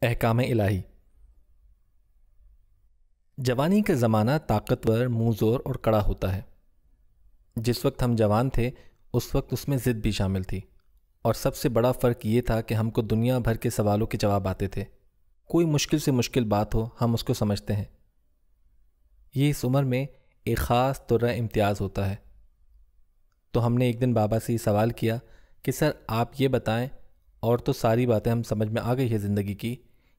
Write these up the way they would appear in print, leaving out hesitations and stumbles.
احکام الہی۔ جوانی کا زمانہ طاقتور، منہ زور اور کڑا ہوتا ہے۔ جس وقت ہم جوان تھے اس وقت اس میں ضد بھی شامل تھی، اور سب سے بڑا فرق یہ تھا کہ ہم کو دنیا بھر کے سوالوں کے جواب آتے تھے۔ کوئی مشکل سے مشکل بات ہو ہم اس کو سمجھتے ہیں۔ یہ اس عمر میں ایک خاص طرح امتیاز ہوتا ہے۔ تو ہم نے ایک دن بابا سے یہ سوال کیا کہ سر آپ یہ بتائیں، اور تو ساری باتیں ہم سمجھ میں آ گئی ہے زندگی کی،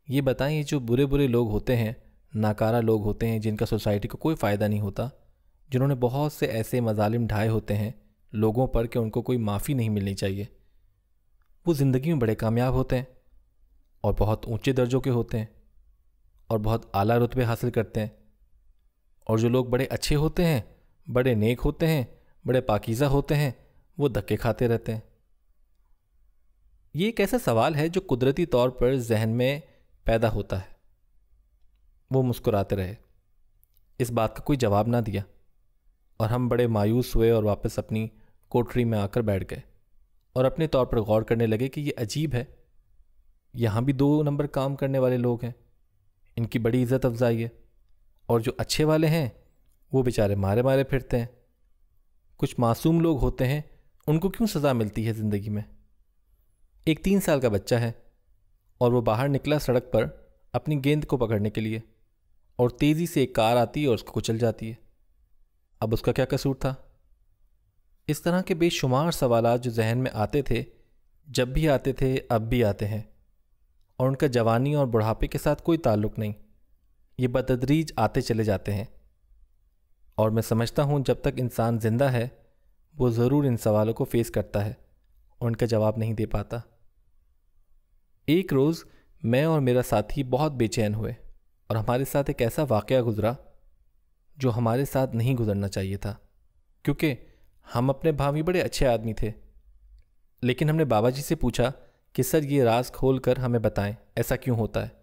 یہ بتائیں یہ جو برے برے لوگ ہوتے ہیں، ناکارہ لوگ ہوتے ہیں جن کا سوسائٹی کو کوئی فائدہ نہیں ہوتا، جنہوں نے بہت سے ایسے مظالم ڈھائے ہوتے ہیں لوگوں پر کہ ان کو کوئی معافی نہیں ملنی چاہیے، وہ زندگی میں بڑے کامیاب ہوتے ہیں اور بہت اونچے درجوں کے ہوتے ہیں اور بہت اعلیٰ رتبے حاصل کرتے ہیں، اور جو لوگ بڑے اچھے ہوتے ہیں، بڑے نیک ہوتے ہیں، بڑے پاکیزہ ہوتے ہیں، وہ دھکے کھاتے رہتے ہیں۔ یہ ایک ایسا سوال ہے جو قدرتی طور پر ذہن میں پیدا ہوتا ہے۔ وہ مسکراتے رہے، اس بات کا کوئی جواب نہ دیا، اور ہم بڑے مایوس ہوئے اور واپس اپنی کوٹری میں آ کر بیٹھ گئے اور اپنے طور پر غور کرنے لگے کہ یہ عجیب ہے، یہاں بھی 2 نمبر کام کرنے والے لوگ ہیں، ان کی بڑی عزت افزائی ہے، اور جو اچھے والے ہیں وہ بیچارے مارے مارے پھرتے ہیں۔ کچھ معصوم لوگ ہوتے ہیں، ان کو کیوں سزا ملتی ہے زندگی میں؟ ایک 3 سال کا بچہ ہے اور وہ باہر نکلا سڑک پر اپنی گیند کو پکڑنے کے لیے، اور تیزی سے ایک کار آتی ہے اور اس کو کچل جاتی ہے۔ اب اس کا کیا قصور تھا؟ اس طرح کے بے شمار سوالات جو ذہن میں آتے تھے، جب بھی آتے تھے اب بھی آتے ہیں، اور ان کا جوانی اور بڑھاپے کے ساتھ کوئی تعلق نہیں، یہ بتدریج آتے چلے جاتے ہیں، اور میں سمجھتا ہوں جب تک انسان زندہ ہے وہ ضرور ان سوالوں کو فیس کرتا ہے اور ان کا جواب نہیں دے پاتا۔ ایک روز میں اور میرا ساتھی بہت بے چین ہوئے، اور ہمارے ساتھ ایک ایسا واقعہ گزرا جو ہمارے ساتھ نہیں گزرنا چاہیے تھا، کیونکہ ہم اپنے بھاوی بڑے اچھے آدمی تھے۔ لیکن ہم نے بابا جی سے پوچھا کہ سر یہ راز کھول کر ہمیں بتائیں ایسا کیوں ہوتا ہے؟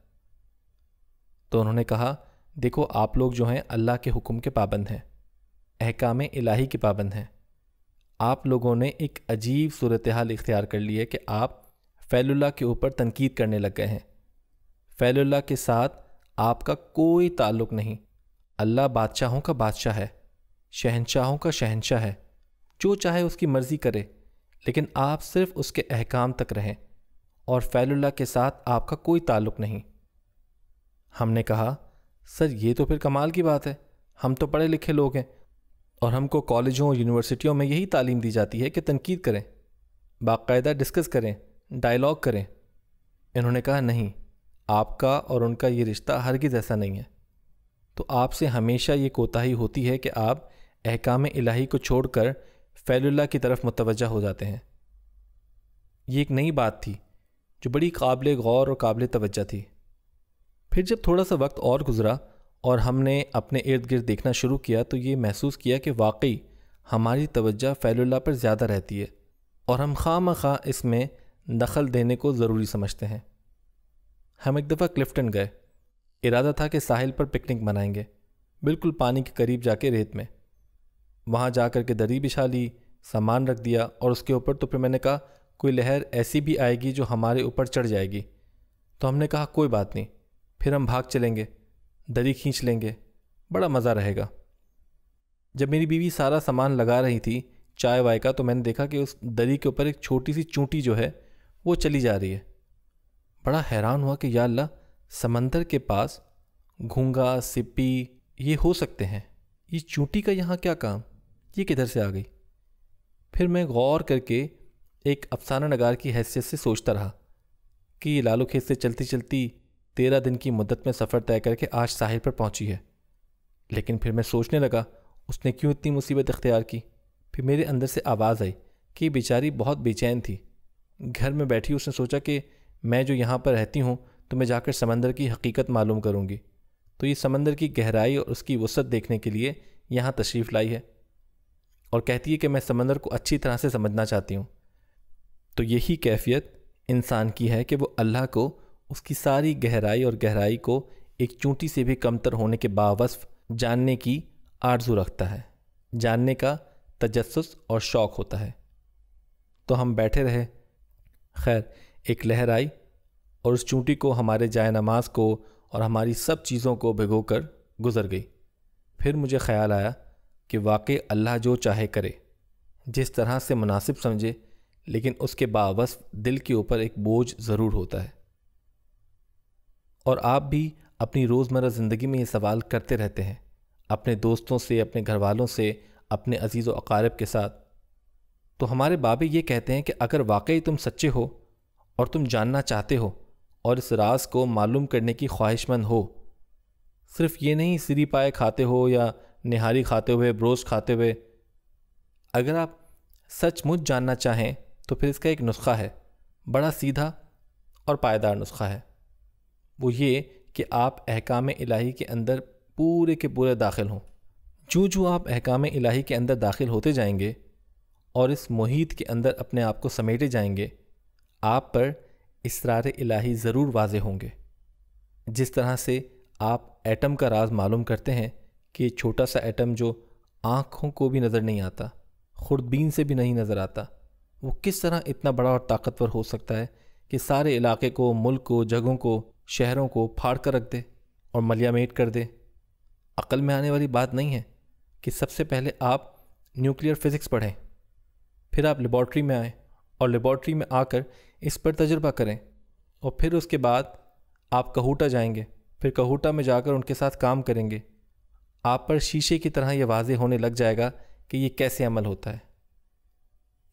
تو انہوں نے کہا دیکھو آپ لوگ جو ہیں اللہ کے حکم کے پابند ہیں، احکام الہی کے پابند ہیں۔ آپ لوگوں نے ایک عجیب صورتحال اختیار کر لی ہے کہ آپ فعل اللہ کے اوپر تنقید کرنے لگ گئے ہیں۔ فعل اللہ کے ساتھ آپ کا کوئی تعلق نہیں۔ اللہ بادشاہوں کا بادشاہ ہے، شہنشاہوں کا شہنشاہ ہے، جو چاہے اس کی مرضی کرے، لیکن آپ صرف اس کے احکام تک رہیں، اور فعل اللہ کے ساتھ آپ کا کوئی تعلق نہیں۔ ہم نے کہا سر یہ تو پھر کمال کی بات ہے، ہم تو پڑھے لکھے لوگ ہیں، اور ہم کو کالجوں اور یونیورسٹیوں میں یہی تعلیم دی جاتی ہے کہ تنقید کریں، باقاعدہ ڈسکس کریں، ڈائیلاگ کریں۔ انہوں نے کہا نہیں، آپ کا اور ان کا یہ رشتہ ہرگز ایسا نہیں ہے، تو آپ سے ہمیشہ یہ کوتاہی ہوتی ہے کہ آپ احکام الہی کو چھوڑ کر فعل اللہ کی طرف متوجہ ہو جاتے ہیں۔ یہ ایک نئی بات تھی جو بڑی قابل غور اور قابل توجہ تھی۔ پھر جب تھوڑا سا وقت اور گزرا اور ہم نے اپنے ارد گرد دیکھنا شروع کیا تو یہ محسوس کیا کہ واقعی ہماری توجہ فعل اللہ پر زیادہ رہتی ہے، اور ہم خواہ مخواہ اس میں دخل دینے کو ضروری سمجھتے ہیں۔ ہم ایک دفعہ کلفٹن گئے، ارادہ تھا کہ ساحل پر پکنک منائیں گے، بالکل پانی کے قریب جا کے ریت میں۔ وہاں جا کر کے دری بچھا لی، سامان رکھ دیا، اور اس کے اوپر تو پھر میں نے کہا کوئی لہر ایسی بھی آئے گی جو ہمارے اوپر چڑھ جائے گی، تو ہم نے کہا کوئی بات نہیں، پھر ہم بھاگ چلیں گے، دری کھینچ لیں گے، بڑا مزہ رہے گا۔ جب میری بیوی سارا سامان لگا رہی تھی چائے وائے کا، تو میں نے دیکھا کہ اس دری کے اوپر ایک چھوٹی سی چونٹی جو ہے وہ چلی جا رہی ہے۔ بڑا حیران ہوا کہ یا اللہ، سمندر کے پاس گھونگا، سپی یہ ہو سکتے ہیں، یہ چونٹی کا یہاں کیا کام، یہ کدھر سے آ گئی؟ پھر میں غور کر کے ایک افسانہ نگار کی حیثیت سے سوچتا رہا کہ یہ لالو کھیت سے چلتی چلتی 13 دن کی مدت میں سفر طے کر کے آج ساحل پر پہنچی ہے۔ لیکن پھر میں سوچنے لگا اس نے کیوں اتنی مصیبت اختیار کی؟ پھر میرے اندر سے آواز آئی کہ یہ بیچاری بہت بے چین تھی، گھر میں بیٹھی اس نے سوچا کہ میں جو یہاں پر رہتی ہوں تو میں جا کر سمندر کی حقیقت معلوم کروں گی، تو یہ سمندر کی گہرائی اور اس کی وسعت دیکھنے کے لیے یہاں تشریف لائی ہے، اور کہتی ہے کہ میں سمندر کو اچھی طرح سے سمجھنا چاہتی ہوں۔ تو یہی کیفیت انسان کی ہے کہ وہ اللہ کو، اس کی ساری گہرائی اور گہرائی کو ایک چونٹی سے بھی کمتر ہونے کے باوصف جاننے کی آرزو رکھتا ہے، جاننے کا تجسس اور شوق ہوتا ہے۔ تو ہم بیٹھے رہے، خیر ایک لہر آئی اور اس چونٹی کو ہمارے جائے نماز کو اور ہماری سب چیزوں کو بھگو کر گزر گئی۔ پھر مجھے خیال آیا کہ واقعی اللہ جو چاہے کرے، جس طرح سے مناسب سمجھے، لیکن اس کے باوصف دل کے اوپر ایک بوجھ ضرور ہوتا ہے۔ اور آپ بھی اپنی روزمرہ زندگی میں یہ سوال کرتے رہتے ہیں، اپنے دوستوں سے، اپنے گھر والوں سے، اپنے عزیز و اقارب کے ساتھ۔ تو ہمارے بابے یہ کہتے ہیں کہ اگر واقعی تم سچے ہو اور تم جاننا چاہتے ہو اور اس راز کو معلوم کرنے کی خواہش مند ہو، صرف یہ نہیں سری پائے کھاتے ہو یا نہاری کھاتے ہوئے، بروسٹ کھاتے ہوئے، اگر آپ سچ مچ جاننا چاہیں تو پھر اس کا ایک نسخہ ہے، بڑا سیدھا اور پائیدار نسخہ ہے۔ وہ یہ کہ آپ احکام الہی کے اندر پورے کے پورے داخل ہوں۔ جو آپ احکام الہی کے اندر داخل ہوتے جائیں گے اور اس محیط کے اندر اپنے آپ کو سمیٹے جائیں گے، آپ پر اسرار الہی ضرور واضح ہوں گے۔ جس طرح سے آپ ایٹم کا راز معلوم کرتے ہیں کہ چھوٹا سا ایٹم جو آنکھوں کو بھی نظر نہیں آتا، خوردبین سے بھی نہیں نظر آتا، وہ کس طرح اتنا بڑا اور طاقتور ہو سکتا ہے کہ سارے علاقے کو، ملک کو، جگہوں کو، شہروں کو پھاڑ کر رکھ دے اور ملیا میٹ کر دے۔ عقل میں آنے والی بات نہیں ہے کہ سب سے پہلے آپ نیوکلیئر فزکس پڑھیں، پھر آپ لیبارٹری میں آئیں اور لیبارٹری میں آ کر اس پر تجربہ کریں، اور پھر اس کے بعد آپ کہوٹا جائیں گے، پھر کہوٹا میں جا کر ان کے ساتھ کام کریں گے۔ آپ پر شیشے کی طرح یہ واضح ہونے لگ جائے گا کہ یہ کیسے عمل ہوتا ہے۔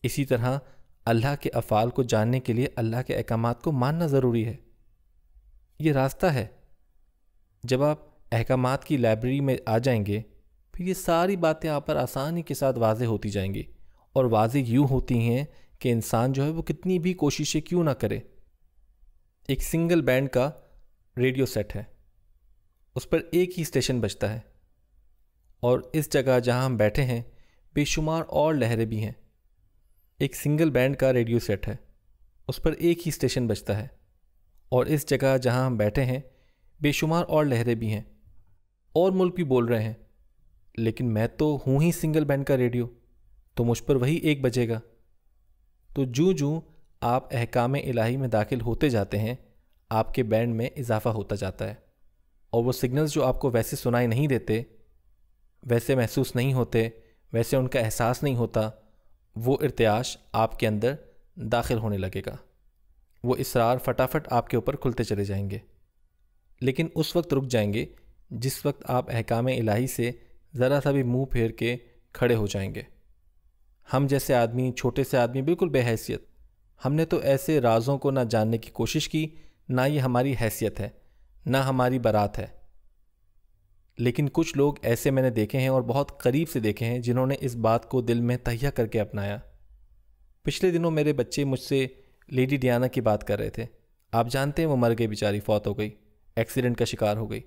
اسی طرح اللہ کے افعال کو جاننے کے لیے اللہ کے احکامات کو ماننا ضروری ہے۔ یہ راستہ ہے۔ جب آپ احکامات کی لائبریری میں آ جائیں گے، پھر یہ ساری باتیں آپ پر آسانی کے ساتھ واضح ہوتی جائیں گی، اور واضح یوں ہوتی ہیں کہ انسان جو ہے وہ کتنی بھی کوششیں کیوں نہ کرے۔ ایک سنگل بینڈ کا ریڈیو سیٹ ہے، اس پر ایک ہی اسٹیشن بجتا ہے، اور اس جگہ جہاں ہم بیٹھے ہیں بے شمار اور لہریں بھی ہیں۔ ایک سنگل بینڈ کا ریڈیو سیٹ ہے، اس پر ایک ہی اسٹیشن بجتا ہے، اور اس جگہ جہاں ہم بیٹھے ہیں بے شمار اور لہریں بھی ہیں، اور ملک بھی بول رہے ہیں، لیکن میں تو ہوں ہی سنگل بینڈ کا ریڈیو، تو مجھ پر وہی ایک بجے گا۔ تو جو آپ احکام الہی میں داخل ہوتے جاتے ہیں، آپ کے بینڈ میں اضافہ ہوتا جاتا ہے، اور وہ سگنلز جو آپ کو ویسے سنائی نہیں دیتے، ویسے محسوس نہیں ہوتے، ویسے ان کا احساس نہیں ہوتا، وہ ارتعاش آپ کے اندر داخل ہونے لگے گا۔ وہ اسرار فٹافٹ آپ کے اوپر کھلتے چلے جائیں گے، لیکن اس وقت رک جائیں گے جس وقت آپ احکام الہی سے ذرا سا بھی منہ پھیر کے کھڑے ہو جائیں گے۔ ہم جیسے آدمی، چھوٹے سے آدمی، بالکل بے حیثیت، ہم نے تو ایسے رازوں کو نہ جاننے کی کوشش کی، نہ یہ ہماری حیثیت ہے، نہ ہماری برات ہے۔ لیکن کچھ لوگ ایسے میں نے دیکھے ہیں، اور بہت قریب سے دیکھے ہیں، جنہوں نے اس بات کو دل میں تہیہ کر کے اپنایا۔ پچھلے دنوں میرے بچے مجھ سے لیڈی ڈیانا کی بات کر رہے تھے۔ آپ جانتے ہیں وہ مر گئی بیچاری، فوت ہو گئی، ایکسیڈنٹ کا شکار ہو گئی۔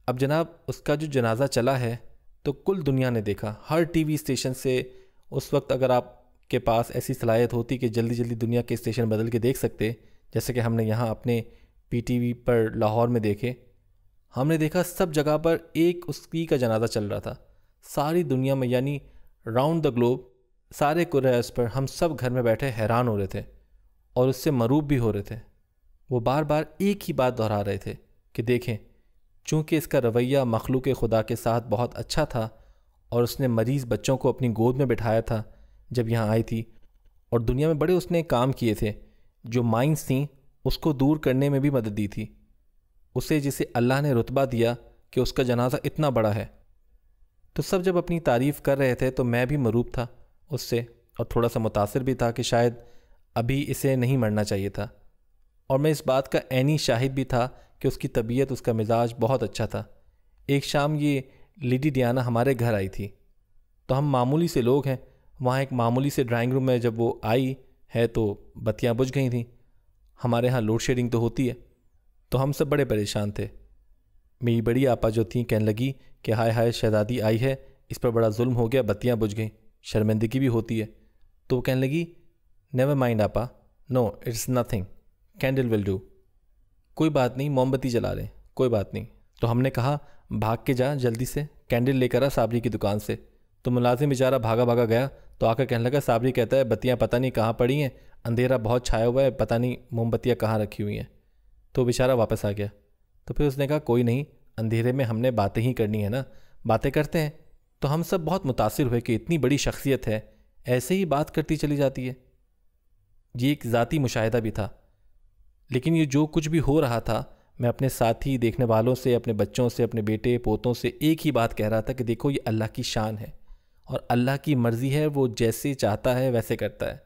اب جناب اس کا جو جنازہ چلا ہے تو کل دنیا نے دیکھا، ہر ٹی وی اسٹیشن سے۔ اس وقت اگر آپ کے پاس ایسی صلاحیت ہوتی کہ جلدی جلدی دنیا کے اسٹیشن بدل کے دیکھ سکتے، جیسے کہ ہم نے یہاں اپنے پی ٹی وی پر لاہور میں دیکھے، ہم نے دیکھا سب جگہ پر ایک اس کی کا جنازہ چل رہا تھا، ساری دنیا میں، یعنی راؤنڈ دا گلوب، سارے کرۂ پر ہم سب گھر میں بیٹھے حیران ہو رہے تھے اور اس سے مروب بھی ہو رہے تھے۔ وہ بار بار ایک ہی بات دہرا رہے تھے کہ دیکھیں، چونکہ اس کا رویہ مخلوق خدا کے ساتھ بہت اچھا تھا، اور اس نے مریض بچوں کو اپنی گود میں بٹھایا تھا جب یہاں آئی تھی، اور دنیا میں بڑے اس نے کام کیے تھے، جو مائنس تھیں اس کو دور کرنے میں بھی مدد دی تھی، اسے جسے اللہ نے رتبہ دیا کہ اس کا جنازہ اتنا بڑا ہے۔ تو سب جب اپنی تعریف کر رہے تھے تو میں بھی مروب تھا اس سے، اور تھوڑا سا متاثر بھی تھا کہ شاید ابھی اسے نہیں مرنا چاہیے تھا، اور میں اس بات کا عینی شاہد بھی تھا کہ اس کی طبیعت، اس کا مزاج بہت اچھا تھا۔ ایک شام یہ لیڈی ڈیانا ہمارے گھر آئی تھی، تو ہم معمولی سے لوگ ہیں، وہاں ایک معمولی سے ڈرائنگ روم میں جب وہ آئی ہے تو بتیاں بجھ گئی تھیں۔ ہمارے ہاں لوڈ شیڈنگ تو ہوتی ہے، تو ہم سب بڑے پریشان تھے۔ میری بڑی آپا جو تھیں کہنے لگی کہ ہائے ہائے شہزادی آئی ہے، اس پر بڑا ظلم ہو گیا، بتیاں بجھ گئیں، شرمندگی بھی ہوتی ہے۔ تو وہ کہنے لگی نیور مائنڈ آپا، no it's nothing, candle will do, کوئی بات نہیں، موم بتی جلا لیں، کوئی بات نہیں۔ تو ہم نے کہا بھاگ کے جا جلدی سے، کینڈل لے کر آ صابری کی دکان سے۔ تو ملازم بیچارہ بھاگا بھاگا گیا، تو آ کر کہنے لگا صابری کہتا ہے بتیاں پتہ نہیں کہاں پڑی ہیں، اندھیرا بہت چھایا ہوا ہے، پتہ نہیں موم بتیاں کہاں رکھی ہوئی ہیں۔ تو بیچارہ واپس آ گیا۔ تو پھر اس نے کہا کوئی نہیں، اندھیرے میں ہم نے باتیں ہی کرنی ہے نا، باتیں کرتے ہیں۔ تو ہم سب بہت متاثر ہوئے کہ اتنی بڑی شخصیت ہے، ایسے ہی بات کرتی چلی جاتی ہے۔ یہ ایک ذاتی مشاہدہ بھی تھا، لیکن یہ جو کچھ بھی ہو رہا تھا، میں اپنے ساتھی دیکھنے والوں سے، اپنے بچوں سے، اپنے بیٹے پوتوں سے ایک ہی بات کہہ رہا تھا کہ دیکھو یہ اللہ کی شان ہے اور اللہ کی مرضی ہے، وہ جیسے چاہتا ہے ویسے کرتا ہے۔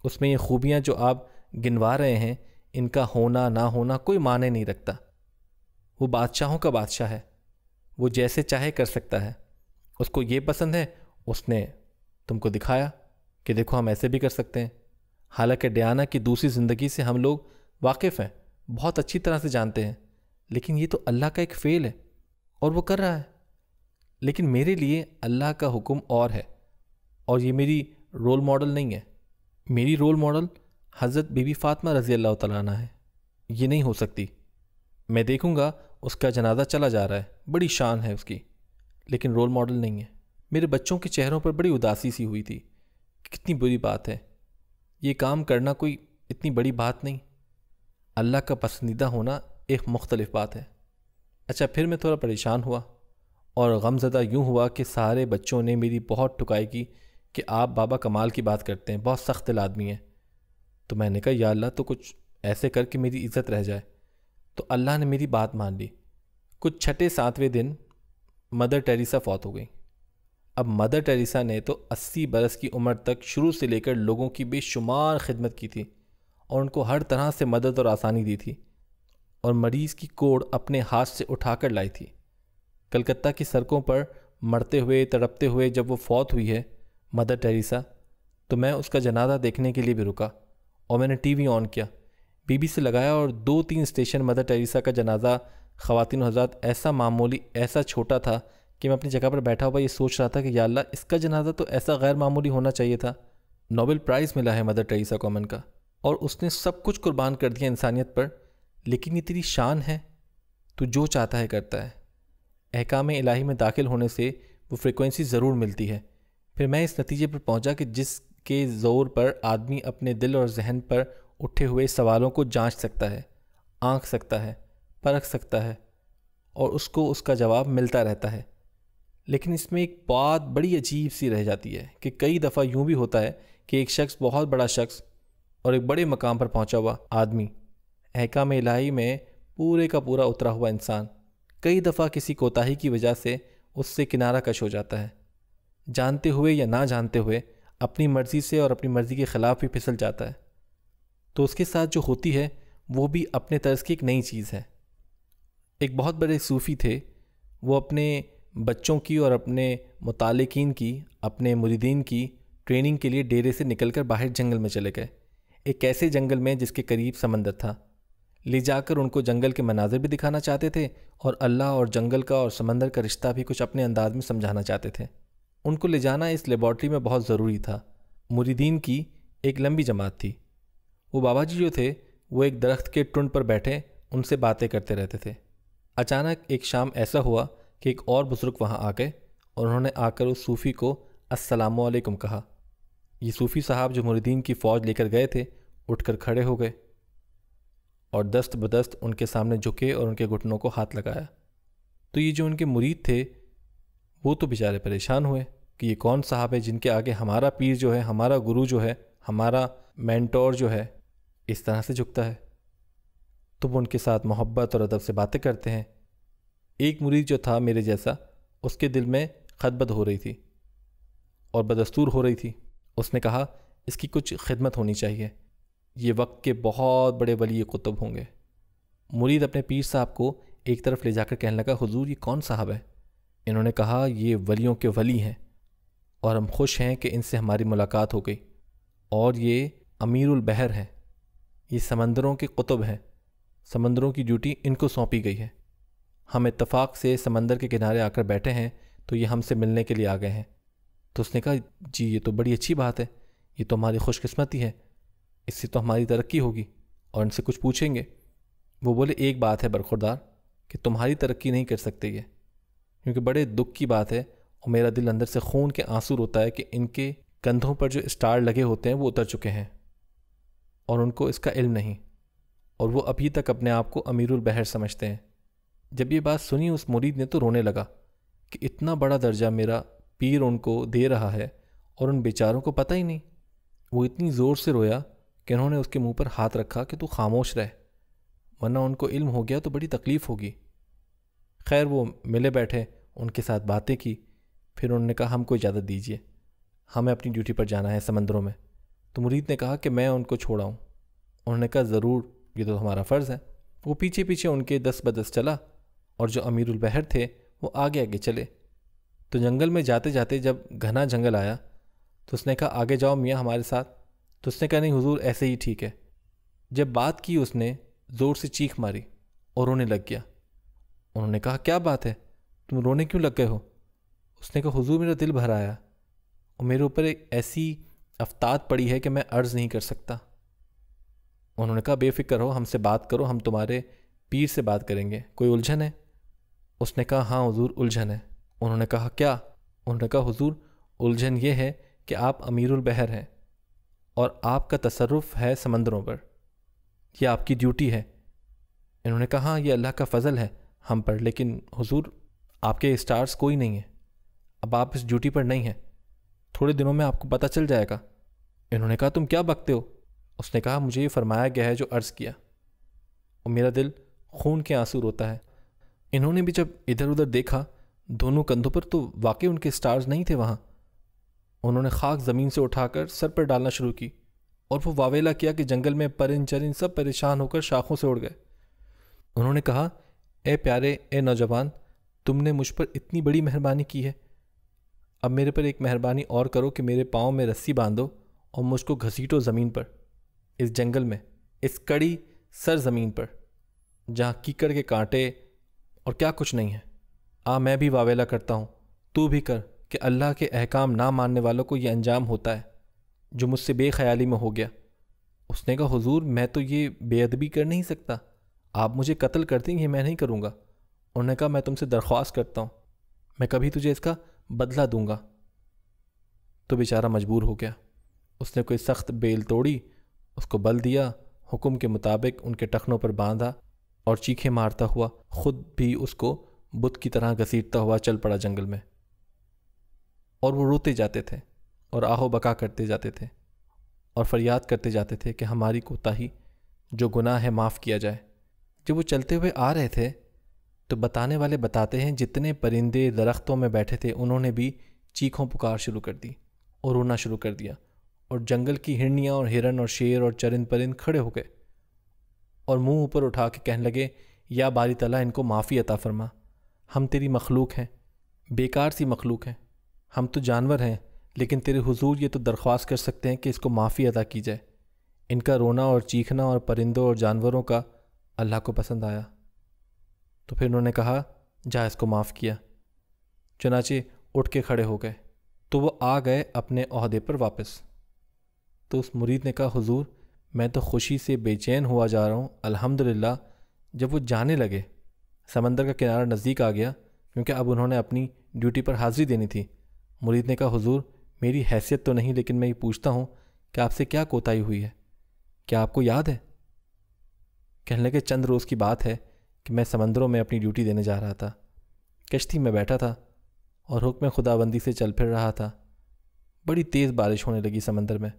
اس میں یہ خوبیاں جو آپ گنوا رہے ہیں، ان کا ہونا نہ ہونا کوئی معنی نہیں رکھتا۔ وہ بادشاہوں کا بادشاہ ہے، وہ جیسے چاہے کر سکتا ہے۔ اس کو یہ پسند ہے، اس نے تم کو دکھایا کہ دیکھو ہم ایسے بھی کر سکتے ہیں۔ حالانکہ ڈیانا کی دوسری زندگی سے ہم لوگ واقف ہیں، بہت اچھی طرح سے جانتے ہیں، لیکن یہ تو اللہ کا ایک فعل ہے اور وہ کر رہا ہے۔ لیکن میرے لیے اللہ کا حکم اور ہے، اور یہ میری رول ماڈل نہیں ہے۔ میری رول ماڈل حضرت بی بی فاطمہ رضی اللہ تعالیٰ عنہ ہے۔ یہ نہیں ہو سکتی۔ میں دیکھوں گا اس کا جنازہ چلا جا رہا ہے، بڑی شان ہے اس کی، لیکن رول ماڈل نہیں ہے۔ میرے بچوں کے چہروں پر بڑی اداسی سی ہوئی تھی کہ کتنی بری بات ہے، یہ کام کرنا کوئی اتنی بڑی بات نہیں۔ اللہ کا پسندیدہ ہونا ایک مختلف بات ہے۔ اچھا، پھر میں تھوڑا پریشان ہوا اور غم زدہ یوں ہوا کہ سارے بچوں نے میری بہت ٹکائی کی کہ آپ بابا کمال کی بات کرتے ہیں، بہت سخت دل آدمی ہیں۔ تو میں نے کہا یا اللہ، تو کچھ ایسے کر کے میری عزت رہ جائے۔ تو اللہ نے میری بات مان لی۔ کچھ چھٹے ساتویں دن مدر ٹیریسا فوت ہو گئی۔ اب مدر ٹیریسا نے تو 80 برس کی عمر تک شروع سے لے کر لوگوں کی بے شمار خدمت کی تھی اور ان کو ہر طرح سے مدد اور آسانی دی تھی، اور مریض کی کوڑ اپنے ہاتھ سے اٹھا کر لائی تھی۔ کلکتہ کی سڑکوں پر مرتے ہوئے تڑپتے ہوئے جب وہ فوت ہوئی ہے مدر ٹیریسا، تو میں اس کا جنازہ دیکھنے کے لیے بھی رکا، اور میں نے ٹی وی آن کیا، بی بی سے لگایا، اور 2-3 اسٹیشن مدر ٹیریسا کا جنازہ خواتین و حضرات ایسا معمولی، ایسا چھوٹا تھا کہ میں اپنی جگہ پر بیٹھا ہوا یہ سوچ رہا تھا کہ یا اللہ، اس کا جنازہ تو ایسا غیر معمولی ہونا چاہیے تھا۔ نوبل پرائز ملا ہے مدر ٹیریسا کو امن کا، اور اس نے سب کچھ قربان کر دیا انسانیت پر، لیکن یہ تیری شان ہے، تو جو چاہتا ہے کرتا ہے۔ احکام الہی میں داخل ہونے سے وہ فریکوینسی ضرور ملتی ہے۔ پھر میں اس نتیجے پر پہنچا کہ جس کے زور پر آدمی اپنے دل اور ذہن پر اٹھے ہوئے سوالوں کو جانچ سکتا ہے، آنکھ سکتا ہے، پرکھ سکتا ہے، اور اس کو اس کا جواب ملتا رہتا ہے۔ لیکن اس میں ایک بات بڑی عجیب سی رہ جاتی ہے کہ کئی دفعہ یوں بھی ہوتا ہے کہ ایک شخص، بہت بڑا شخص اور ایک بڑے مقام پر پہنچا ہوا آدمی، احکام الہی میں پورے کا پورا اترا ہوا انسان، کئی دفعہ کسی کوتاہی کی وجہ سے اس سے کنارہ کش ہو جاتا ہے، جانتے ہوئے یا نہ جانتے ہوئے اپنی مرضی سے اور اپنی مرضی کے خلاف بھی پھسل جاتا ہے۔ تو اس کے ساتھ جو ہوتی ہے وہ بھی اپنے طرز کی ایک نئی چیز ہے۔ ایک بہت بڑے صوفی تھے، وہ اپنے بچوں کی اور اپنے متعلقین کی، اپنے مریدین کی ٹریننگ کے لیے ڈیرے سے نکل کر باہر جنگل میں چلے گئے، ایک ایسے جنگل میں جس کے قریب سمندر تھا۔ لے جا کر ان کو جنگل کے مناظر بھی دکھانا چاہتے تھے، اور اللہ اور جنگل کا اور سمندر کا رشتہ بھی کچھ اپنے انداز میں سمجھانا چاہتے تھے۔ ان کو لے جانا اس لیبارٹری میں بہت ضروری تھا۔ مریدین کی ایک لمبی جماعت تھی۔ وہ بابا جی جو تھے وہ ایک درخت کے ٹنڈ پر بیٹھے ان سے باتیں کرتے رہتے تھے۔ اچانک ایک شام ایسا ہوا کہ ایک اور بزرگ وہاں آ گئے، اور انہوں نے آ کر اس صوفی کو السلام علیکم کہا۔ یہ صوفی صاحب جو مریدین کی فوج لے کر گئے تھے اٹھ کر کھڑے ہو گئے اور دست بدست ان کے سامنے جھکے اور ان کے گھٹنوں کو ہاتھ لگایا۔ تو یہ جو ان کے مرید تھے وہ تو بیچارے پریشان ہوئے کہ یہ کون صاحب ہے جن کے آگے ہمارا پیر جو ہے، ہمارا گرو جو ہے، ہمارا مینٹور جو ہے، اس طرح سے جھکتا ہے۔ تو وہ ان کے ساتھ محبت اور ادب سے باتیں کرتے ہیں۔ ایک مرید جو تھا میرے جیسا، اس کے دل میں خطبت ہو رہی تھی اور بدستور ہو رہی تھی۔ اس نے کہا اس کی کچھ خدمت ہونی چاہیے، یہ وقت کے بہت بڑے ولی قطب ہوں گے۔ مرید اپنے پیر صاحب کو ایک طرف لے جا کر کہنے لگا حضور یہ کون صاحب ہے؟ انہوں نے کہا یہ ولیوں کے ولی ہیں، اور ہم خوش ہیں کہ ان سے ہماری ملاقات ہو گئی، اور یہ امیر البحر ہیں، یہ سمندروں کے قطب ہیں، سمندروں کی ڈیوٹی ان کو سونپی گئی ہے۔ ہم اتفاق سے سمندر کے کنارے آ کر بیٹھے ہیں تو یہ ہم سے ملنے کے لیے آ گئے ہیں۔ تو اس نے کہا جی یہ تو بڑی اچھی بات ہے، یہ تو ہماری خوش قسمتی ہے، اس سے تو ہماری ترقی ہوگی، اور ان سے کچھ پوچھیں گے۔ وہ بولے ایک بات ہے برخوردار کہ تمہاری ترقی نہیں کر سکتے یہ، کیونکہ بڑے دکھ کی بات ہے، اور میرا دل اندر سے خون کے آنسو روتا ہے کہ ان کے کندھوں پر جو اسٹار لگے ہوتے ہیں وہ اتر چکے ہیں، اور ان کو اس کا علم نہیں، اور وہ ابھی تک اپنے آپ کو امیر البحر سمجھتے ہیں۔ جب یہ بات سنی اس مرید نے تو رونے لگا کہ اتنا بڑا درجہ میرا پیر ان کو دے رہا ہے اور ان بیچاروں کو پتہ ہی نہیں۔ وہ اتنی زور سے رویا کہ انہوں نے اس کے منہ پر ہاتھ رکھا کہ تو خاموش رہ، ورنہ ان کو علم ہو گیا تو بڑی تکلیف ہوگی۔ خیر وہ ملے بیٹھے، ان کے ساتھ باتیں کی، پھر انہوں نے کہا ہم کو اجازت دیجیے، ہمیں اپنی ڈیوٹی پر جانا ہے سمندروں میں۔ تو مرید نے کہا کہ میں ان کو چھوڑا ہوں۔ انہوں نے کہا ضرور، یہ تو ہمارا فرض ہے۔ وہ پیچھے پیچھے ان کے دس بدس چلا، اور جو امیر البحر تھے وہ آگے آگے چلے۔ تو جنگل میں جاتے جاتے جب گھنا جنگل آیا تو اس نے کہا آگے جاؤ میاں ہمارے ساتھ۔ تو اس نے کہا نہیں حضور ایسے ہی ٹھیک ہے۔ جب بات کی اس نے زور سے چیخ ماری اور رونے لگ گیا۔ انہوں نے کہا کیا بات ہے، تم رونے کیوں لگ گئے ہو؟ اس نے کہا حضور میرا دل بھر آیا اور میرے اوپر ایک ایسی افتاد پڑی ہے کہ میں عرض نہیں کر سکتا۔ انہوں نے کہا بے فکر ہو، ہم سے بات کرو، ہم تمہارے پیر سے بات کریں گے، کوئی الجھن ہے؟ اس نے کہا ہاں حضور الجھن ہے۔ انہوں نے کہا کیا؟ انہوں نے کہا حضور الجھن یہ ہے کہ آپ امیر البحر ہیں اور آپ کا تصرف ہے سمندروں پر، یہ آپ کی ڈیوٹی ہے۔ انہوں نے کہا ہاں یہ اللہ کا فضل ہے ہم پر، لیکن حضور آپ کے اسٹارز کوئی نہیں ہیں، اب آپ اس ڈیوٹی پر نہیں ہیں، تھوڑے دنوں میں آپ کو پتہ چل جائے گا۔ انہوں نے کہا تم کیا بکتے ہو؟ اس نے کہا مجھے یہ فرمایا گیا ہے جو عرض کیا، اور میرا دل خون کے آنسو روتا ہے۔ انہوں نے بھی جب ادھر ادھر دیکھا دونوں کندھوں پر تو واقعی ان کے سٹارز نہیں تھے وہاں۔ انہوں نے خاک زمین سے اٹھا کر سر پر ڈالنا شروع کی اور وہ واویلا کیا کہ جنگل میں پرند چرند سب پریشان ہو کر شاخوں سے اڑ گئے۔ انہوں نے کہا اے پیارے، اے نوجوان، تم نے مجھ پر اتنی بڑی مہربانی کی ہے، اب میرے پر ایک مہربانی اور کرو کہ میرے پاؤں میں رسی باندھو اور مجھ کو گھسیٹو زمین پر، اس جنگل میں، اس کڑی سر زمین پر جہاں کیکڑ کے کانٹے اور کیا کچھ نہیں ہے۔ میں بھی واویلا کرتا ہوں، تو بھی کر کہ اللہ کے احکام نہ ماننے والوں کو یہ انجام ہوتا ہے جو مجھ سے بے خیالی میں ہو گیا۔ اس نے کہا حضور میں تو یہ بے ادبی کر نہیں سکتا، آپ مجھے قتل کر دیں یہ میں نہیں کروں گا۔ انہوں نے کہا میں تم سے درخواست کرتا ہوں، میں کبھی تجھے اس کا بدلہ دوں گا۔ تو بیچارہ مجبور ہو گیا، اس نے کوئی سخت بیل توڑی، اس کو بل دیا، حکم کے مطابق ان کے ٹخنوں پر باندھا اور چیخیں مارتا ہوا خود بھی اس کو بت کی طرح گھسیٹتا ہوا چل پڑا جنگل میں۔ اور وہ روتے جاتے تھے اور آہو بکا کرتے جاتے تھے اور فریاد کرتے جاتے تھے کہ ہماری کوتاہی جو گناہ ہے معاف کیا جائے۔ جب وہ چلتے ہوئے آ رہے تھے تو بتانے والے بتاتے ہیں جتنے پرندے درختوں میں بیٹھے تھے انہوں نے بھی چیخوں پکار شروع کر دی اور رونا شروع کر دیا، اور جنگل کی ہرنیاں اور ہرن اور شیر اور چرند پرند کھڑے ہو گئے اور منہ اوپر اٹھا کے کہنے لگے یا باری تعالیٰ ان کو معافی عطا فرما، ہم تیری مخلوق ہیں، بیکار سی مخلوق ہیں، ہم تو جانور ہیں، لیکن تیرے حضور یہ تو درخواست کر سکتے ہیں کہ اس کو معافی عطا کی جائے۔ ان کا رونا اور چیخنا اور پرندوں اور جانوروں کا اللہ کو پسند آیا، تو پھر انہوں نے کہا جا اس کو معاف کیا۔ چنانچہ اٹھ کے کھڑے ہو گئے تو وہ آ گئے اپنے عہدے پر واپس۔ تو اس مرید نے کہا حضور میں تو خوشی سے بے چین ہوا جا رہا ہوں الحمدللہ۔ جب وہ جانے لگے سمندر کا کنارہ نزدیک آ گیا، کیونکہ اب انہوں نے اپنی ڈیوٹی پر حاضری دینی تھی۔ مرید نے کہا حضور میری حیثیت تو نہیں، لیکن میں یہ پوچھتا ہوں کہ آپ سے کیا کوتاہی ہوئی ہے، کیا آپ کو یاد ہے؟ کہنے لگے چند روز کی بات ہے کہ میں سمندروں میں اپنی ڈیوٹی دینے جا رہا تھا، کشتی میں بیٹھا تھا اور حکم خداوندی سے چل پھر رہا تھا۔ بڑی تیز بارش ہونے لگی سمندر میں،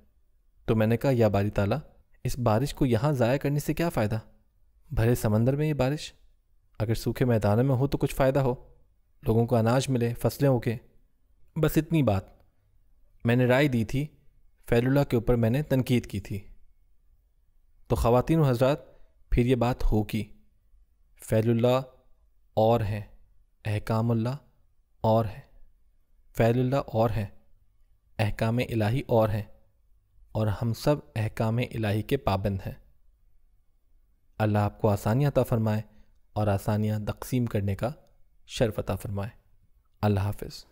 تو میں نے کہا یا باری تعالیٰ اس بارش کو یہاں ضائع کرنے سے کیا فائدہ، بھرے سمندر میں یہ بارش، اگر سوکھے میدانوں میں ہو تو کچھ فائدہ ہو، لوگوں کو اناج ملے، فصلیں اگے۔ بس اتنی بات میں نے رائے دی تھی، فیل اللہ کے اوپر میں نے تنقید کی تھی۔ تو خواتین و حضرات پھر یہ بات ہوگی، فیل اللہ اور ہے، احکام اللہ اور ہے، فیل اللہ اور ہے، احکام الہی اور ہیں، اور ہم سب احکام الہی کے پابند ہیں۔ اللہ آپ کو آسانیاں عطا فرمائے اور آسانیاں تقسیم کرنے کا شرف عطا فرمائے۔ اللہ حافظ۔